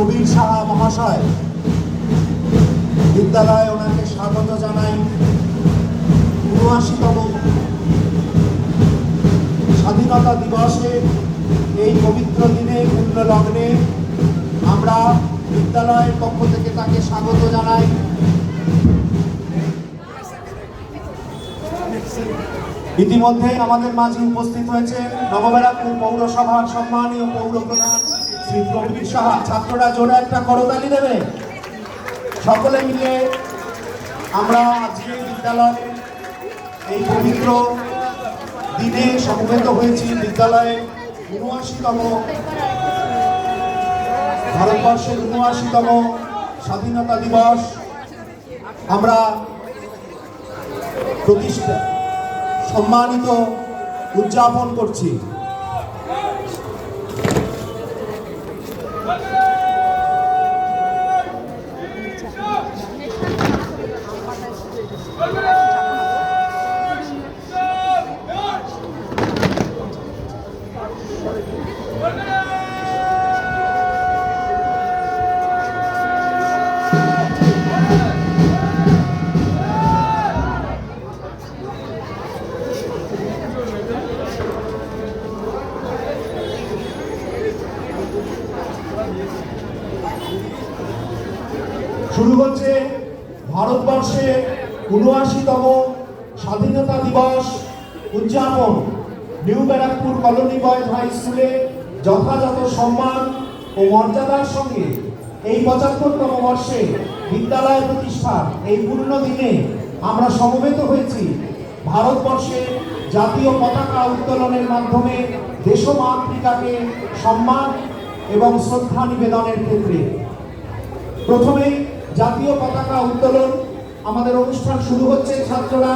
প্রবীর সাহা মহাশয়, বিদ্যালয়ে ওনাকে স্বাগত জানাই। ৭৯তম স্বাধীনতা দিবসে এই পবিত্র দিনে পূর্ণ লগ্নে আমরা বিদ্যালয়ের পক্ষ থেকে তাকে স্বাগত জানাই। ইতিমধ্যে আমাদের মাঝে উপস্থিত হয়েছে নবব্যারাকপুর পৌরসভার সম্মানীয় পৌর প্রধান শ্রী প্রবীর সাহা। ছাত্ররা জোরে একটা করতালি দেবে। সকলে মিলে আমরা আজকে বিদ্যালয়ে এই পবিত্র দিনে সমবেত হয়েছি। বিদ্যালয়ে ৭৯তম ভারতবর্ষের ৭৯তম স্বাধীনতা দিবস আমরা প্রতিষ্ঠা সম্মানিত উদযাপন করছি। শুরু হচ্ছে ভারতবর্ষে ৭৯তম স্বাধীনতা দিবস উদযাপন। New Barrackpore colony boys high স্কুলে যথাযথ সম্মান ও মর্যাদার সঙ্গে এই ৭৫তম বর্ষে বিদ্যালয় প্রতিষ্ঠার এই পূর্ণ দিনে আমরা সমবেত হয়েছি ভারতবর্ষে জাতীয় পতাকা উত্তোলনের মাধ্যমে দেশমাতৃকাকে সম্মান এবং শ্রদ্ধা নিবেদনের ক্ষেত্রে। প্রথমেই জাতীয় পতাকা উত্তোলন, আমাদের অনুষ্ঠান শুরু হচ্ছে। ছাত্ররা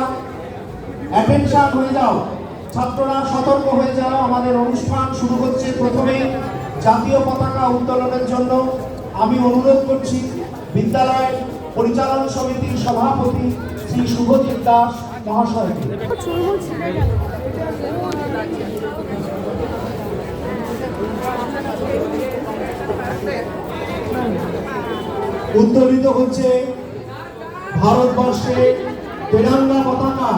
অ্যাটেনশন হয়ে যাও, ছাত্ররা সতর্ক হয়ে যাও, আমাদের অনুষ্ঠান শুরু হচ্ছে। প্রথমেই জাতীয় পতাকা উত্তোলনের জন্য আমি অনুরোধ করছি বিদ্যালয় পরিচালন সমিতির সভাপতি শ্রী শুভজিৎ দাস মহাশয়কে। উত্তোলিত হচ্ছে ভারতবর্ষে তেরঙ্গা পতাকা।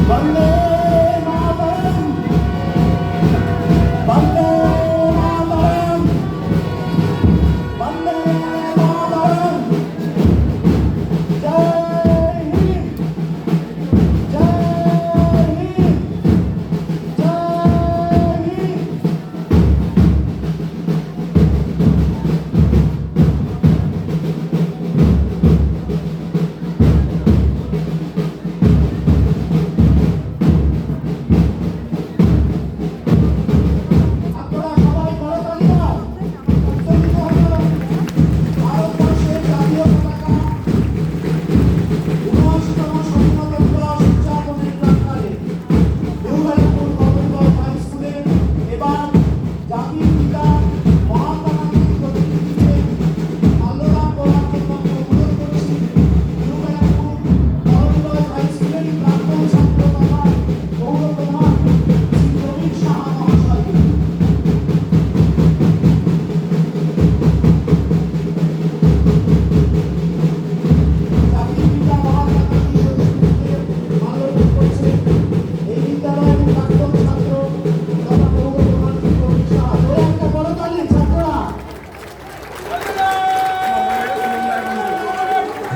বন্দে মাতরম, বন্দে মাতরম, বন্দে মাতরম। জয় হিন্দ, জয় হিন্দ, জয় হিন্দ।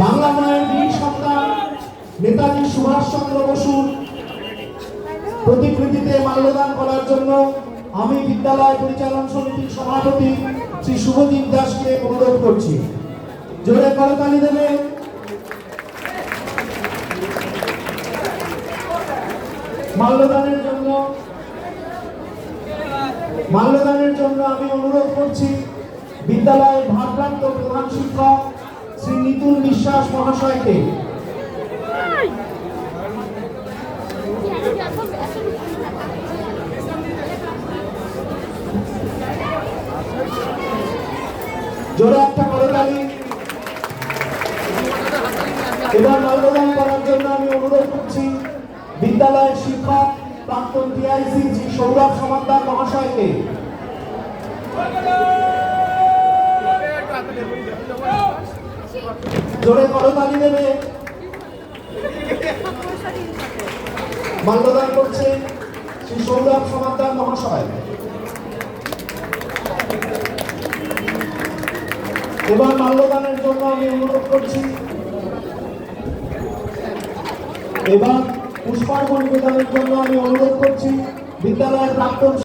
বাংলা মায়ের বীর সন্তান নেতাজি সুভাষচন্দ্র বসুর প্রতিকৃতিতে মাল্যদান করার জন্য আমি বিদ্যালয় পরিচালন সমিতির সভাপতি শ্রী শুভজিৎ দাসকে অনুরোধ করছি। জোরে করতালি দেবে। মাল্যদানের জন্য আমি অনুরোধ করছি বিদ্যালয়ের ভারপ্রাপ্ত প্রধান শিক্ষক শ্রী নিতুল বিশ্বাস মহাশয়কে। জোরে একটা করতালি। এবার মাল্যদান করার জন্য আমি অনুরোধ করছি বিদ্যালয়ের শিক্ষক প্রাক্তন টিআইসি শ্রী সৌরভ সমাদ্দার মহাশয়কে। জোরে করতালি দেবে। মাল্যদান করছে শ্রী সৌরভ সমাদ্দার মহাশয়। এবার মাল্যদানের জন্য আমি অনুরোধ করছি, এবার পুষ্পার্ঘ্য নিবেদনের জন্য আমি অনুরোধ করছি বিদ্যালয়ের প্রাক্তন